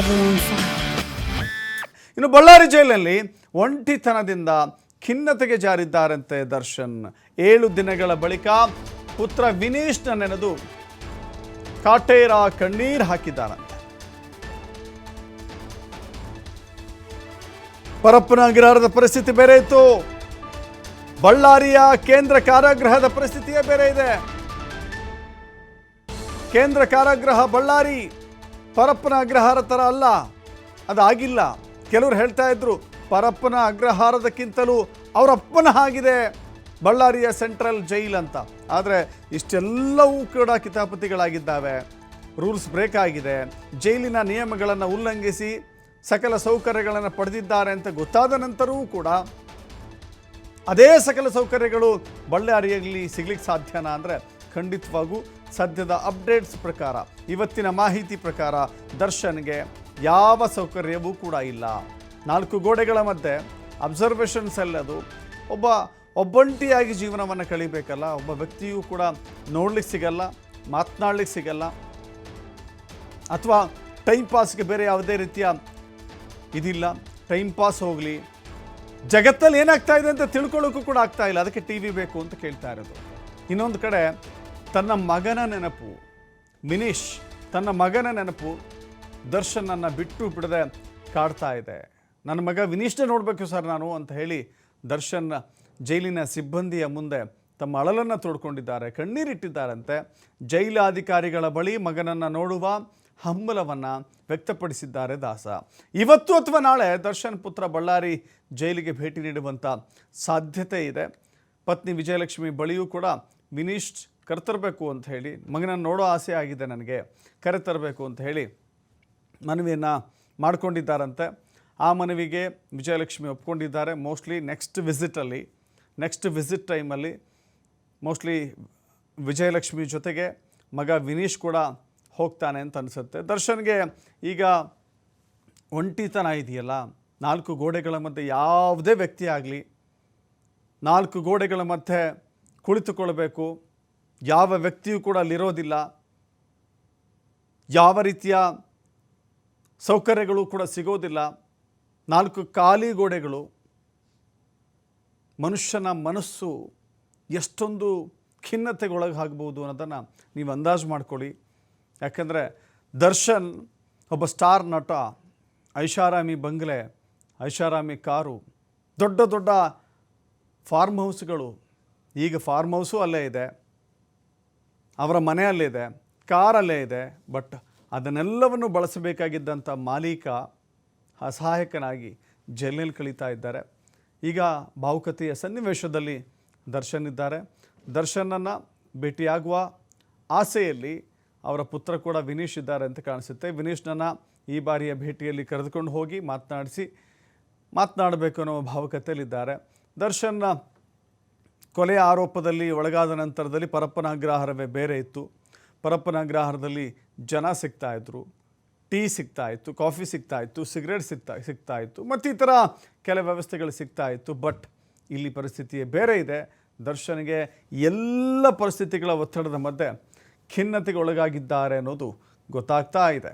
Babylon 5. ಇನ್ನು ಬಳ್ಳಾರಿ ಜೈಲಿನಲ್ಲಿ ಒಂಟಿತನದಿಂದ ಖಿನ್ನತೆಗೆ ಜಾರಿದ್ದಾರಂತೆ ದರ್ಶನ್. 7 ದಿನಗಳ ಬಳಿಕ ಪುತ್ರ ವಿನೀಶ್ನ ನೆನೆದು ಕಾಟೇರ ಕಣ್ಣೀರು ಹಾಕಿದ್ದಾರಂತೆ. ಪರಪ್ಪನ ಅಗ್ರಹಾರದ ಪರಿಸ್ಥಿತಿ ಬೇರೆ ಇತ್ತು, ಬಳ್ಳಾರಿಯ ಕೇಂದ್ರ ಕಾರಾಗೃಹದ ಪರಿಸ್ಥಿತಿಯೇ ಬೇರೆ ಇದೆ. ಕೇಂದ್ರ ಕಾರಾಗೃಹ ಬಳ್ಳಾರಿ ಪರಪ್ಪನ ಅಗ್ರಹಾರ ಥರ ಅಲ್ಲ, ಅದಾಗಿಲ್ಲ. ಕೆಲವರು ಹೇಳ್ತಾ ಇದ್ರು ಪರಪ್ಪನ ಅಗ್ರಹಾರದಕ್ಕಿಂತಲೂ ಅವರಪ್ಪನ ಆಗಿದೆ ಬಳ್ಳಾರಿಯ ಸೆಂಟ್ರಲ್ ಜೈಲ್ ಅಂತ. ಆದರೆ ಇಷ್ಟೆಲ್ಲವೂ ಕೂಡ ಕಿತಾಪತಿಗಳಾಗಿದ್ದಾವೆ, ರೂಲ್ಸ್ ಬ್ರೇಕ್ ಆಗಿದೆ, ಜೈಲಿನ ನಿಯಮಗಳನ್ನು ಉಲ್ಲಂಘಿಸಿ ಸಕಲ ಸೌಕರ್ಯಗಳನ್ನು ಪಡೆದಿದ್ದಾರೆ ಅಂತ ಗೊತ್ತಾದ ನಂತರವೂ ಕೂಡ ಅದೇ ಸಕಲ ಸೌಕರ್ಯಗಳು ಬಳ್ಳಾರಿಯಲ್ಲಿ ಸಿಗ್ಲಿಕ್ಕೆ ಸಾಧ್ಯನಾ ಅಂದರೆ ಖಂಡಿತವಾಗೂ ಸದ್ಯದ ಅಪ್ಡೇಟ್ಸ್ ಪ್ರಕಾರ, ಇವತ್ತಿನ ಮಾಹಿತಿ ಪ್ರಕಾರ ದರ್ಶನ್ಗೆ ಯಾವ ಸೌಕರ್ಯವೂ ಕೂಡ ಇಲ್ಲ. 4 ಗೋಡೆಗಳ ಮಧ್ಯೆ ಅಬ್ಸರ್ವೇಷನ್ ಸೆಲ್, ಅದು ಒಬ್ಬಂಟಿಯಾಗಿ ಜೀವನವನ್ನು ಕಳಿಬೇಕಲ್ಲ. ಒಬ್ಬ ವ್ಯಕ್ತಿಯೂ ಕೂಡ ನೋಡ್ಲಿಕ್ಕೆ ಸಿಗಲ್ಲ, ಮಾತನಾಡ್ಲಿಕ್ಕೆ ಸಿಗಲ್ಲ, ಅಥವಾ ಟೈಮ್ ಪಾಸ್ಗೆ ಬೇರೆ ಯಾವುದೇ ರೀತಿಯ ಇದಿಲ್ಲ. ಟೈಮ್ ಪಾಸ್ ಹೋಗಲಿ, ಜಗತ್ತಲ್ಲಿ ಏನಾಗ್ತಾ ಇದೆ ಅಂತ ತಿಳ್ಕೊಳ್ಳೋಕ್ಕೂ ಕೂಡ ಆಗ್ತಾ ಇಲ್ಲ, ಅದಕ್ಕೆ ಟಿ ವಿ ಬೇಕು ಅಂತ ಕೇಳ್ತಾ ಇರೋದು. ಇನ್ನೊಂದು ಕಡೆ ತನ್ನ ಮಗನ ನೆನಪು, ವಿನೀಶ್ ತನ್ನ ಮಗನ ನೆನಪು ದರ್ಶನನ್ನು ಬಿಟ್ಟು ಬಿಡದೆ ಕಾಡ್ತಾ ಇದೆ. ನನ್ನ ಮಗ ವಿನೀಶ್ನ ನೋಡಬೇಕು ಸರ್ ನಾನು ಅಂತ ಹೇಳಿ ದರ್ಶನ್ ಜೈಲಿನ ಸಿಬ್ಬಂದಿಯ ಮುಂದೆ ತಮ್ಮ ಅಳಲನ್ನು ತೋಡ್ಕೊಂಡಿದ್ದಾರೆ, ಕಣ್ಣೀರಿಟ್ಟಿದ್ದಾರಂತೆ. ಜೈಲಾಧಿಕಾರಿಗಳ ಬಳಿ ಮಗನನ್ನು ನೋಡುವ ಹಂಬಲವನ್ನು ವ್ಯಕ್ತಪಡಿಸಿದ್ದಾರೆ ದಾಸ. ಇವತ್ತು ಅಥವಾ ನಾಳೆ ದರ್ಶನ್ ಪುತ್ರ ಬಳ್ಳಾರಿ ಜೈಲಿಗೆ ಭೇಟಿ ನೀಡುವಂಥ ಸಾಧ್ಯತೆ ಇದೆ. ಪತ್ನಿ ವಿಜಯಲಕ್ಷ್ಮಿ ಬಳಿಯೂ ಕೂಡ ವಿನೀಶ್ ಕರೆತರಬೇಕು ಅಂತ ಹೇಳಿ, ಮಗನನ್ನು ನೋಡೋ ಆಸೆ ಆಗಿದೆ ನನಗೆ, ಕರೆತರಬೇಕು ಅಂತ ಹೇಳಿ ಮನವಿಯನ್ನು ಮಾಡಿಕೊಂಡಿದ್ದಾರಂತೆ. ಆ ಮನವಿಗೆ ವಿಜಯಲಕ್ಷ್ಮಿ ಒಪ್ಕೊಂಡಿದ್ದಾರೆ. ಮೋಸ್ಟ್ಲಿ ನೆಕ್ಸ್ಟ್ ವಿಸಿಟ್ ಟೈಮಲ್ಲಿ ಮೋಸ್ಟ್ಲಿ ವಿಜಯಲಕ್ಷ್ಮಿ ಜೊತೆಗೆ ಮಗ ವಿನೀಶ್ ಕೂಡ ಹೋಗ್ತಾನೆ ಅಂತ ಅನಿಸುತ್ತೆ. ದರ್ಶನ್ಗೆ ಈಗ ಒಂಟಿತನ ಇದೆಯಲ್ಲ, 4 ಗೋಡೆಗಳ ಮಧ್ಯೆ ಯಾವುದೇ ವ್ಯಕ್ತಿ ಆಗಲಿ 4 ಗೋಡೆಗಳ ಮಧ್ಯೆ ಕುಳಿತುಕೊಳ್ಬೇಕು, ಯಾವ ವ್ಯಕ್ತಿಯೂ ಕೂಡ ಅಲ್ಲಿರೋದಿಲ್ಲ, ಯಾವ ರೀತಿಯ ಸೌಕರ್ಯಗಳು ಕೂಡ ಸಿಗೋದಿಲ್ಲ, 4 ಖಾಲಿ ಗೋಡೆಗಳು. ಮನುಷ್ಯನ ಮನಸ್ಸು ಎಷ್ಟೊಂದು ಖಿನ್ನತೆಗೊಳಗೆ ಆಗ್ಬೋದು ಅನ್ನೋದನ್ನು ನೀವು ಅಂದಾಜು ಮಾಡ್ಕೊಳ್ಳಿ. ಯಾಕೆಂದರೆ ದರ್ಶನ್ ಒಬ್ಬ ಸ್ಟಾರ್ ನಟ, ಐಷಾರಾಮಿ ಬಂಗಲೆ, ಐಷಾರಾಮಿ ಕಾರು, ದೊಡ್ಡ ದೊಡ್ಡ ಫಾರ್ಮ್ ಹೌಸ್ಗಳು. ಈಗ ಫಾರ್ಮ್ ಹೌಸು ಅಲ್ಲೇ ಇದೆ, ಅವರ ಮನೆಯಲ್ಲಿದೆ, ಕಾರಲ್ಲೇ ಇದೆ. ಬಟ್ ಅದನ್ನೆಲ್ಲವನ್ನು ಬಳಸಬೇಕಾಗಿದ್ದಂಥ ಮಾಲೀಕ ಅಸಹಾಯಕನಾಗಿ ಜೈಲಿನಲ್ಲಿ ಕಳೀತಾ ಇದ್ದಾರೆ. ಈಗ ಭಾವುಕತೆಯ ಸನ್ನಿವೇಶದಲ್ಲಿ ದರ್ಶನ್ ಇದ್ದಾರೆ. ದರ್ಶನನ್ನು ಭೇಟಿಯಾಗುವ ಆಸೆಯಲ್ಲಿ ಅವರ ಪುತ್ರ ಕೂಡ ವಿನೀಶ್ ಇದ್ದಾರೆ ಅಂತ ಕಾಣಿಸುತ್ತೆ. ವಿನೀಶ್ನನ್ನು ಈ ಬಾರಿಯ ಭೇಟಿಯಲ್ಲಿ ಕರೆದುಕೊಂಡು ಹೋಗಿ ಮಾತನಾಡಬೇಕು ಅನ್ನೋ ಭಾವುಕತೆಯಲ್ಲಿದ್ದಾರೆ. ದರ್ಶನ್ನ ಕೊಲೆಯ ಆರೋಪದಲ್ಲಿ ಒಳಗಾದ ನಂತರದಲ್ಲಿ ಪರಪ್ಪನ ಅಗ್ರಹಾರವೇ ಬೇರೆ ಇತ್ತು. ಪರಪ್ಪನ ಅಗ್ರಹಾರದಲ್ಲಿ ಜನ ಸಿಗ್ತಾಯಿದ್ರು, ಟೀ ಸಿಗ್ತಾಯಿತ್ತು, ಕಾಫಿ ಸಿಗ್ತಾಯಿತ್ತು, ಸಿಗರೇಟ್ ಸಿಗ್ತಾಯಿತ್ತು, ಮತ್ತು ಈ ಥರ ಕೆಲ ವ್ಯವಸ್ಥೆಗಳು ಸಿಗ್ತಾಯಿತ್ತು. ಬಟ್ ಇಲ್ಲಿ ಪರಿಸ್ಥಿತಿಯೇ ಬೇರೆ ಇದೆ. ದರ್ಶನ್ಗೆ ಎಲ್ಲ ಪರಿಸ್ಥಿತಿಗಳ ಒತ್ತಡದ ಮಧ್ಯೆ ಖಿನ್ನತೆಗೆ ಒಳಗಾಗಿದ್ದಾರೆ ಅನ್ನೋದು ಗೊತ್ತಾಗ್ತಾ ಇದೆ.